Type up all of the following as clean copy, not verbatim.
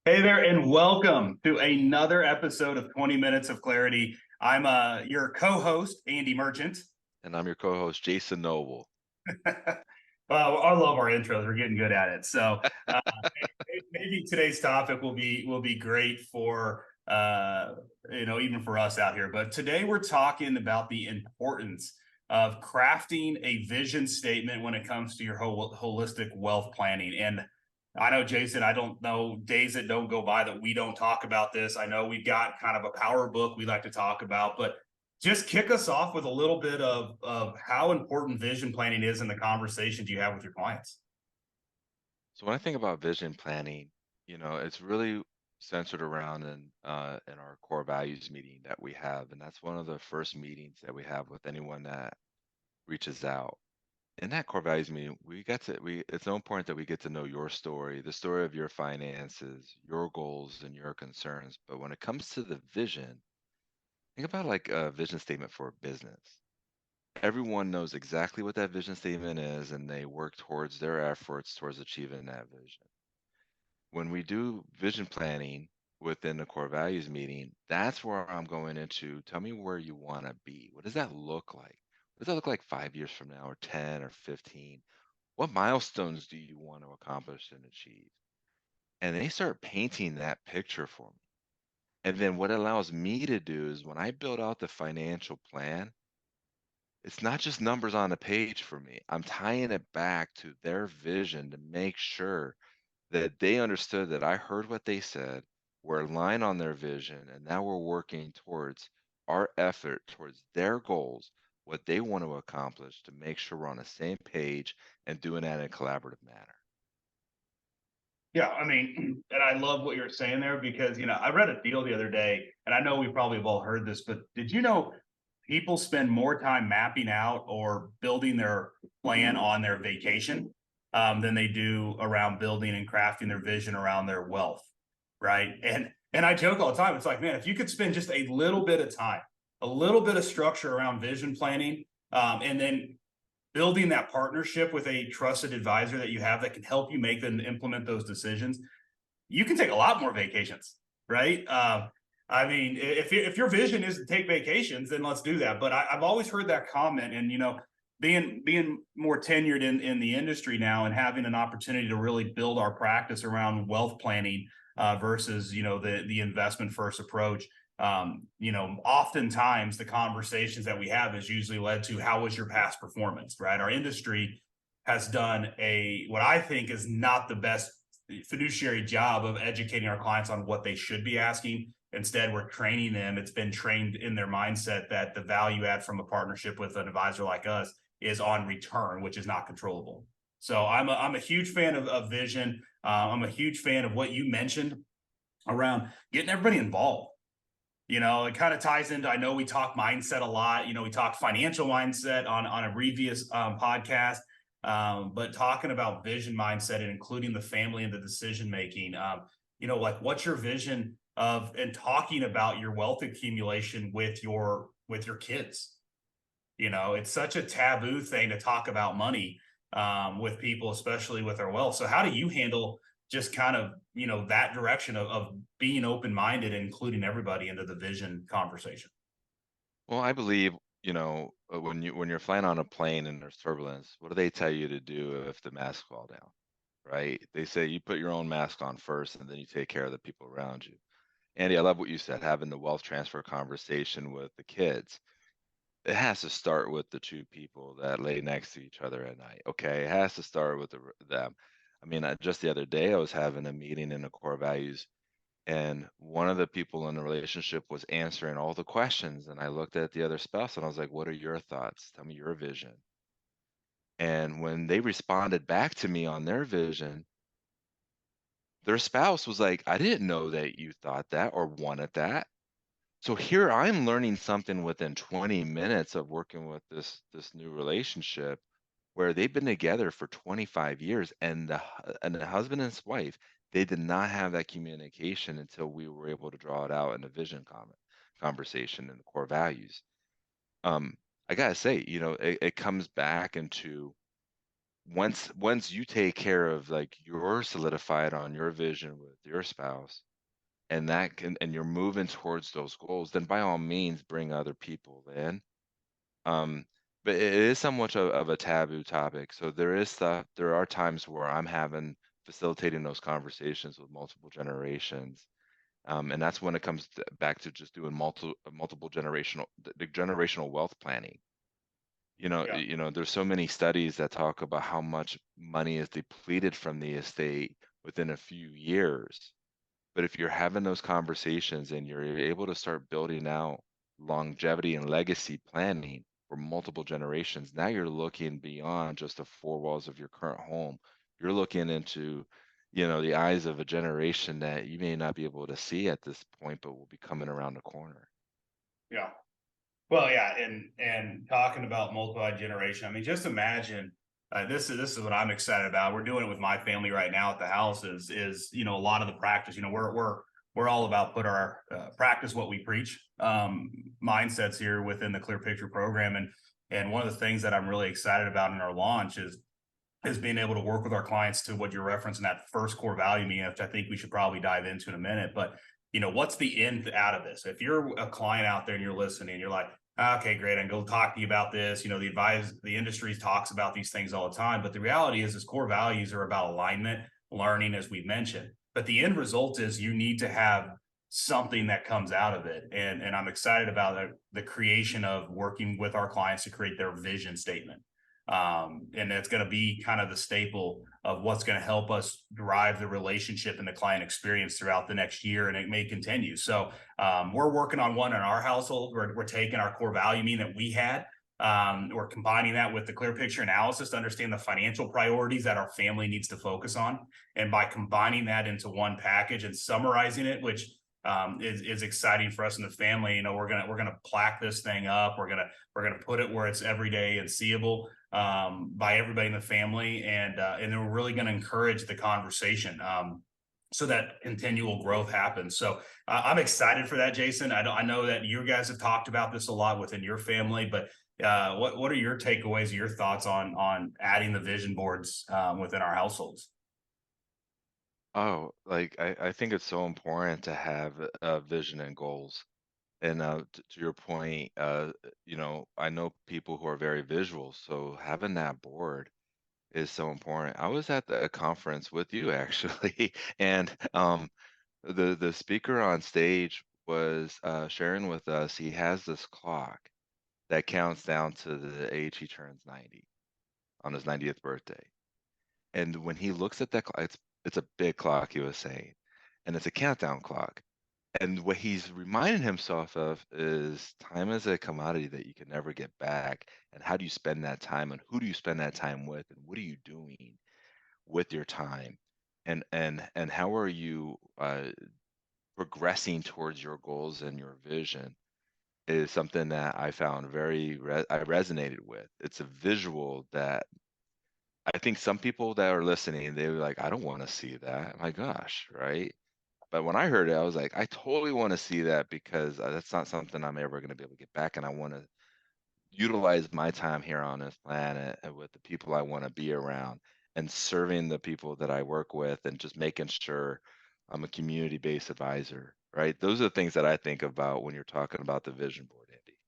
Hey there, and welcome to another episode of 20 Minutes of Clarity. I'm your co-host, Andy Merchant. And I'm your co-host, Jason Noble. Well, I love our intros. We're getting good at it. So maybe today's topic will be great for even for us out here. But today we're talking about the importance of crafting a vision statement when it comes to your holistic wealth planning. And I know, Jason, I don't know days that don't go by that we don't talk about this. I know we've got kind of a power book we like to talk about, but just kick us off with a little bit of how important vision planning is in the conversations you have with your clients. So when I think about vision planning, it's really centered around in our core values meeting that we have, and that's one of the first meetings that we have with anyone that reaches out. In that core values meeting, we it's so important that we get to know your story, the story of your finances, your goals, and your concerns. But when it comes to the vision, think about like a vision statement for a business. Everyone knows exactly what that vision statement is, and they work towards their efforts towards achieving that vision. When we do vision planning within the core values meeting, that's where I'm going into tell me where you want to be. What does that look like? What does that look like 5 years from now, or 10 or 15? What milestones do you want to accomplish and achieve? And they start painting that picture for me. And then what it allows me to do is when I build out the financial plan, it's not just numbers on a page for me. I'm tying it back to their vision to make sure that they understood that I heard what they said, we're aligned on their vision, and now we're working towards our effort towards their goals, what they want to accomplish to make sure we're on the same page and doing that in a collaborative manner. Yeah, I mean, and I love what you're saying there because I read a deal the other day, and I know we probably have all heard this, but did you know people spend more time mapping out or building their plan on their vacation than they do around building and crafting their vision around their wealth, right? And I joke all the time. It's like, man, if you could spend just a little bit of time, a little bit of structure around vision planning, and then building that partnership with a trusted advisor that you have that can help you make and implement those decisions, you can take a lot more vacations, right? I mean, if your vision is to take vacations, then let's do that. But I've always heard that comment, and being more tenured in the industry now and having an opportunity to really build our practice around wealth planning versus the investment first approach. Oftentimes the conversations that we have is usually led to how was your past performance, right? Our industry has done a what I think is not the best fiduciary job of educating our clients on what they should be asking. Instead, we're training them. It's been trained in their mindset that the value add from a partnership with an advisor like us is on return, which is not controllable. So I'm a huge fan of vision. I'm a huge fan of what you mentioned around getting everybody involved. It kind of ties into, I know we talk mindset a lot. We talk financial mindset on a previous podcast, but talking about vision mindset and including the family and the decision making, like what's your vision of and talking about your wealth accumulation with your kids. It's such a taboo thing to talk about money with people, especially with their wealth. So how do you handle just kind of, that direction of being open-minded and including everybody into the vision conversation? Well, I believe, when you're flying on a plane and there's turbulence, what do they tell you to do if the masks fall down? Right? They say you put your own mask on first and then you take care of the people around you. Andy, I love what you said, having the wealth transfer conversation with the kids. It has to start with the two people that lay next to each other at night. Okay, it has to start with them. I mean, just the other day, I was having a meeting in the core values, and one of the people in the relationship was answering all the questions. And I looked at the other spouse and I was like, "What are your thoughts? Tell me your vision." And when they responded back to me on their vision, their spouse was like, "I didn't know that you thought that or wanted that." So here I'm learning something within 20 minutes of working with this new relationship where they've been together for 25 years, and the husband and his wife, they did not have that communication until we were able to draw it out in a vision conversation and the core values. I gotta say, it comes back into once you take care of like you're solidified on your vision with your spouse, and that can and you're moving towards those goals, then by all means bring other people in. Um, but it is somewhat of a taboo topic. So there are times where I'm having facilitating those conversations with multiple generations. And that's when it comes back to just doing multiple generational the generational wealth planning. Yeah. There's so many studies that talk about how much money is depleted from the estate within a few years. But if you're having those conversations and you're able to start building out longevity and legacy planning for multiple generations, now you're looking beyond just the four walls of your current home. You're looking into, the eyes of a generation that you may not be able to see at this point, but will be coming around the corner. Yeah. Well, yeah, and talking about multi-generation, I mean, just imagine this is what I'm excited about. We're doing it with my family right now at the house. Is a lot of the practice. We're all about put our practice what we preach mindsets here within the Clear Picture program, and one of the things that I'm really excited about in our launch is being able to work with our clients to what you're referencing that first core value meeting, which I think we should probably dive into in a minute. But what's the end out of this? If you're a client out there and you're listening, you're like, okay, great, I can go talk to you about this. The industry talks about these things all the time, but the reality is core values are about alignment, learning, as we mentioned. But the end result is you need to have something that comes out of it. And I'm excited about the creation of working with our clients to create their vision statement. And it's going to be kind of the staple of what's going to help us drive the relationship and the client experience throughout the next year, and it may continue. So we're working on one in our household. We're taking our core value mean that we had. We're combining that with the clear picture analysis to understand the financial priorities that our family needs to focus on. And by combining that into one package and summarizing it, which is exciting for us in the family. We're gonna plaque this thing up. We're gonna put it where it's everyday and seeable by everybody in the family, and then we're really going to encourage the conversation so that continual growth happens. So I'm excited for that, Jason. I know that you guys have talked about this a lot within your family, but what are your takeaways or your thoughts on adding the vision boards within our households? Oh, like I think it's so important to have a vision and goals. And to your point, I know people who are very visual, so having that board is so important. I was at the conference with you actually, and the speaker on stage was sharing with us. He has this clock that counts down to the age he turns 90 on his 90th birthday. And when he looks at that clock, it's a big clock, he was saying, and it's a countdown clock. And what he's reminding himself of is time is a commodity that you can never get back. And how do you spend that time, and who do you spend that time with, and what are you doing with your time, and how are you progressing towards your goals and your vision is something that I found I resonated with. It's a visual that I think some people that are listening, they were like, I don't want to see that. My gosh, right? But when I heard it, I was like, I totally want to see that because that's not something I'm ever going to be able to get back. And I want to utilize my time here on this planet and with the people I want to be around and serving the people that I work with and just making sure I'm a community-based advisor, right? Those are the things that I think about when you're talking about the vision board, Andy.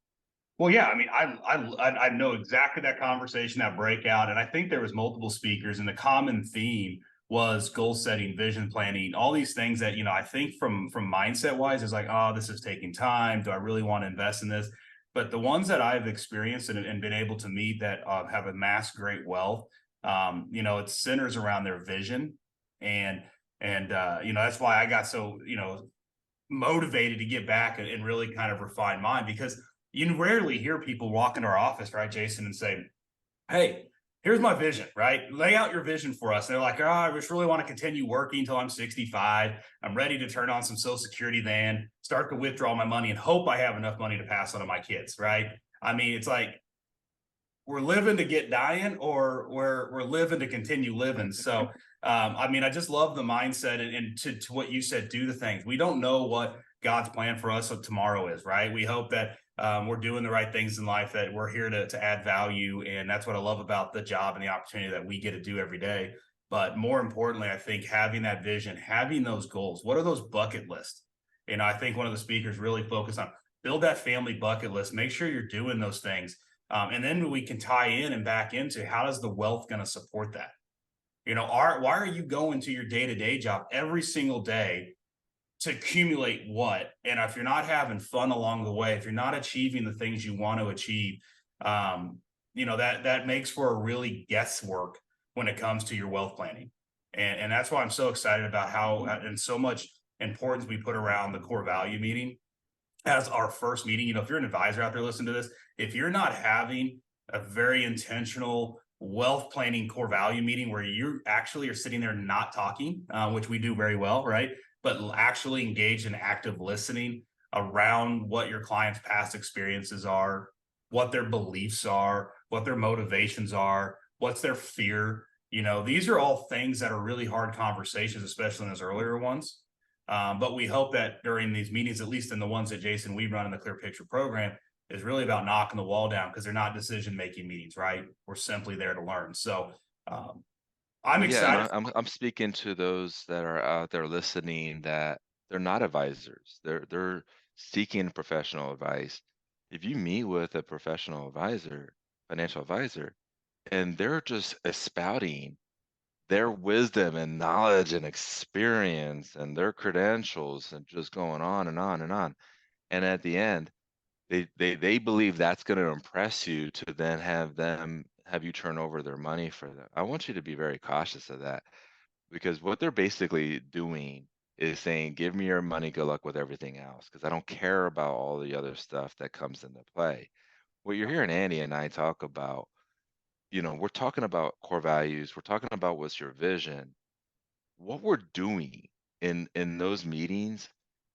Well, yeah, I mean, I know exactly that conversation, that breakout, and I think there was multiple speakers, and the common theme was goal setting, vision planning, all these things that I think from mindset wise is like, oh, this is taking time. Do I really want to invest in this? But the ones that I've experienced and been able to meet that have amassed great wealth, it centers around their vision, and that's why I got so motivated to get back and really kind of refine mine, because you rarely hear people walk into our office, right, Jason, and say, hey, here's my vision, right? Lay out your vision for us. And they're like, oh, I just really want to continue working until I'm 65. I'm ready to turn on some Social Security, then start to withdraw my money and hope I have enough money to pass on to my kids, right? I mean, it's like we're living to get dying, or we're living to continue living. So I mean, I just love the mindset, and to what you said, do the things. We don't know what God's plan for us tomorrow is, right? We hope that we're doing the right things in life, that we're here to add value. And that's what I love about the job and the opportunity that we get to do every day. But more importantly, I think having that vision, having those goals, what are those bucket lists? And I think one of the speakers really focused on build that family bucket list, make sure you're doing those things. And then we can tie in and back into how does the wealth going to support that? Why are you going to your day to day job every single day to accumulate what? And if you're not having fun along the way, if you're not achieving the things you want to achieve, that makes for a really guesswork when it comes to your wealth planning. And that's why I'm so excited about how and so much importance we put around the core value meeting as our first meeting. If you're an advisor out there listening to this, if you're not having a very intentional wealth planning core value meeting where you actually are sitting there not talking, which we do very well, right? But actually engage in active listening around what your client's past experiences are, what their beliefs are, what their motivations are, what's their fear. These are all things that are really hard conversations, especially in those earlier ones. But we hope that during these meetings, at least in the ones that Jason we run in the Clear Picture program, is really about knocking the wall down, because they're not decision making meetings, right? We're simply there to learn. So I'm Yeah, and excited. I'm speaking to those that are out there listening that they're not advisors. They're seeking professional advice. If you meet with a professional advisor, financial advisor, and they're just espouting their wisdom and knowledge and experience and their credentials and just going on and on and on. And at the end, they believe that's going to impress you to then have you turn over their money for them. I want you to be very cautious of that, because what they're basically doing is saying, give me your money, good luck with everything else, because I don't care about all the other stuff that comes into play. What you're hearing Andy and I talk about, we're talking about core values, we're talking about what's your vision. What we're doing in those meetings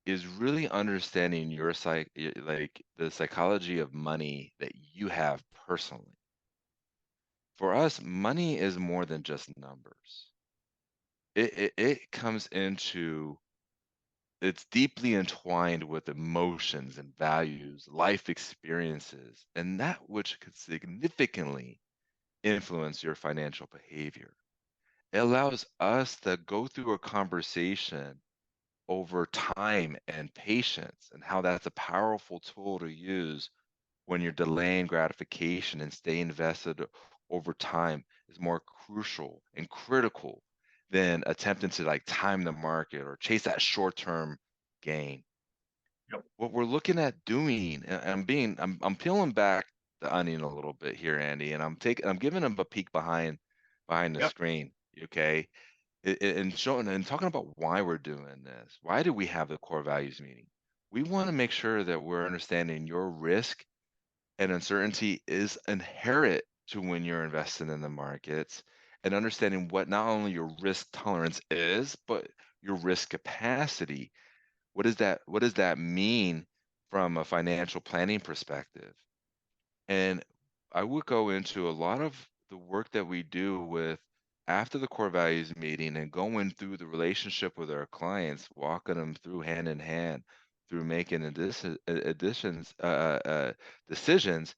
is really understanding your like the psychology of money that you have personally. For us, money is more than just numbers. It comes into it's deeply entwined with emotions and values, life experiences, and that which could significantly influence your financial behavior. It allows us to go through a conversation over time and patience, and how that's a powerful tool to use when you're delaying gratification, and stay invested over time is more crucial and critical than attempting to like time the market or chase that short-term gain. Yep. What we're looking at doing, and I'm peeling back the onion a little bit here, Andy, and I'm giving them a peek behind the Yep. screen. Okay, and showing and talking about why we're doing this. Why do we have the core values meeting? We want to make sure that we're understanding your risk and uncertainty is inherent to when you're investing in the markets, and understanding what not only your risk tolerance is, but your risk capacity. What does that mean from a financial planning perspective? And I would go into a lot of the work that we do with after the core values meeting, and going through the relationship with our clients, walking them through hand in hand through making decisions,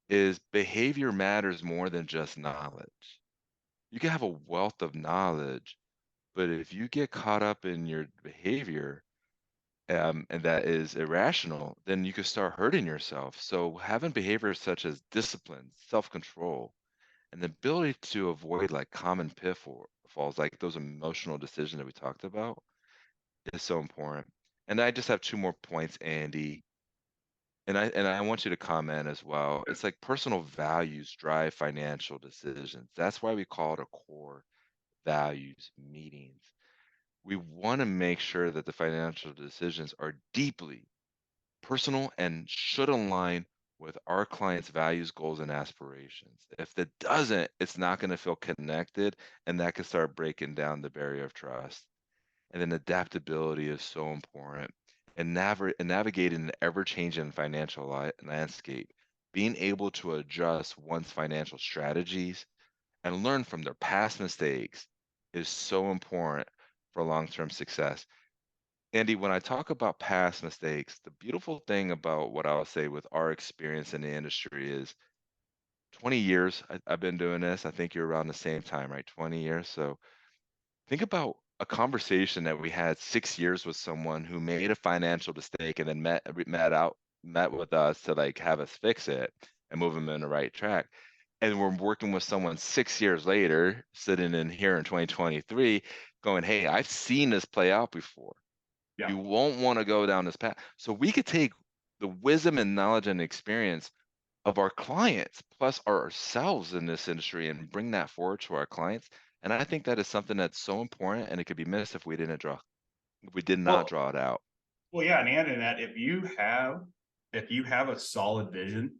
is behavior matters more than just knowledge. You can have a wealth of knowledge, but if you get caught up in your behavior, and that is irrational, then you could start hurting yourself. So having behaviors such as discipline, self-control, and the ability to avoid like common pitfalls, like those emotional decisions that we talked about, is so important. And I just have two more points, Andy. And I want you to comment as well. It's like personal values drive financial decisions. That's why we call it a core values meetings. We want to make sure that the financial decisions are deeply personal and should align with our clients' values, goals, and aspirations. If it doesn't, it's not going to feel connected, and that can start breaking down the barrier of trust. And then adaptability is so important. And navigating an ever-changing financial landscape, being able to adjust one's financial strategies and learn from their past mistakes is so important for long-term success. Andy, when I talk about past mistakes, the beautiful thing about what I'll say with our experience in the industry is 20 years I've been doing this. I think you're around the same time, right? 20 years. So think about a conversation that we had 6 years with someone who made a financial mistake and then met with us to like have us fix it and move them in the right track. And we're working with someone 6 years later, sitting in here in 2023, going, "Hey, I've seen this play out before. Yeah. You won't want to go down this path." So we could take the wisdom and knowledge and experience of our clients plus ourselves in this industry and bring that forward to our clients. And I think that is something that's so important and it could be missed if we did not Well, draw it out. well, yeah, and adding that, if you have a solid vision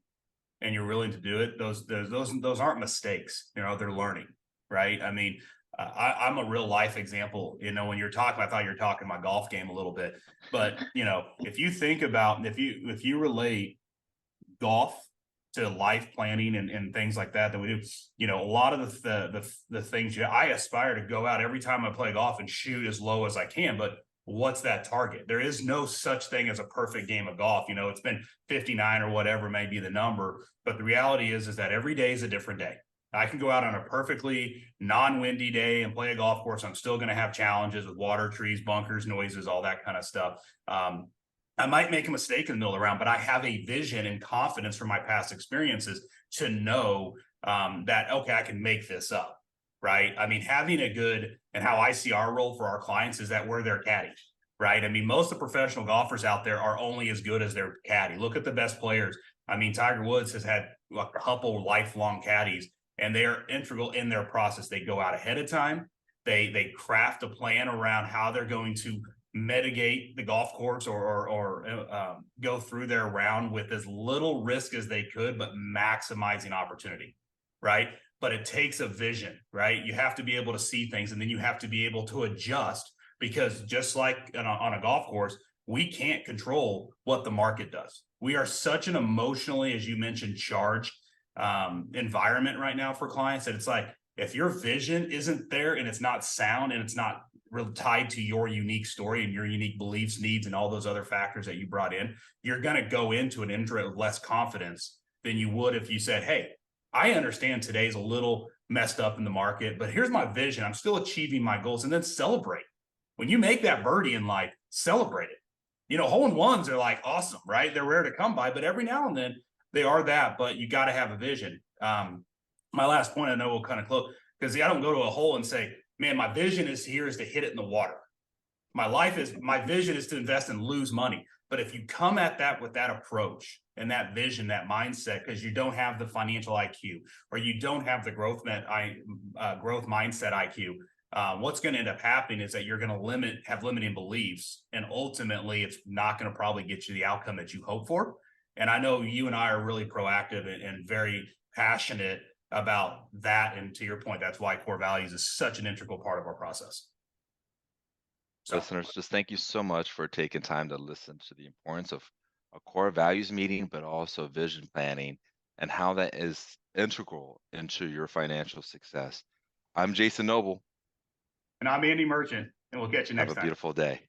and you're willing to do it, those aren't mistakes. They're learning, right? I mean, I'm a real life example. When you're talking, I thought you were talking my golf game a little bit, but if you think about if you relate golf to life planning and things like that we do, a lot of the things I aspire to go out every time I play golf and shoot as low as I can, but what's that target? There is no such thing as a perfect game of golf. It's been 59 or whatever may be the number, but the reality is that every day is a different day. I can go out on a perfectly non-windy day and play a golf course. I'm still going to have challenges with water, trees, bunkers, noises, all that kind of stuff. I might make a mistake in the middle of the round, but I have a vision and confidence from my past experiences to know that, okay, I can make this up, right? I mean, having a good, and how I see our role for our clients is that we're their caddy, right? I mean, most of the professional golfers out there are only as good as their caddy. Look at the best players. I mean, Tiger Woods has had a couple lifelong caddies, and they are integral in their process. They go out ahead of time. They craft a plan around how they're going to mitigate the golf course or go through their round with as little risk as they could, but maximizing opportunity, right? But it takes a vision, right? You have to be able to see things, and then you have to be able to adjust, because just like on a golf course, we can't control what the market does. We are such an emotionally, as you mentioned, charged environment right now for clients that it's like, if your vision isn't there and it's not sound and it's not real tied to your unique story and your unique beliefs, needs, and all those other factors that you brought in, you're going to go into an intro with less confidence than you would if you said, "Hey, I understand today's a little messed up in the market, but here's my vision. I'm still achieving my goals." And then celebrate. When you make that birdie in life, celebrate it. Hole in ones are like awesome, right? They're rare to come by, but every now and then they are that. But you got to have a vision. My last point, I know we'll kind of close, because I don't go to a hole and say, "Man, my vision is to hit it in the water. My vision is to invest and lose money." But if you come at that with that approach and that vision, that mindset, because you don't have the financial IQ or you don't have the growth mindset IQ, what's going to end up happening is that you're going to have limiting beliefs, and ultimately, it's not going to probably get you the outcome that you hope for. And I know you and I are really proactive and very passionate about that. And to your point, that's why core values is such an integral part of our process. So, Listeners, just thank you so much for taking time to listen to the importance of a core values meeting, but also vision planning and how that is integral into your financial success. I'm Jason Noble. and I'm Andy Merchant, and we'll catch you Have next a time. beautiful day.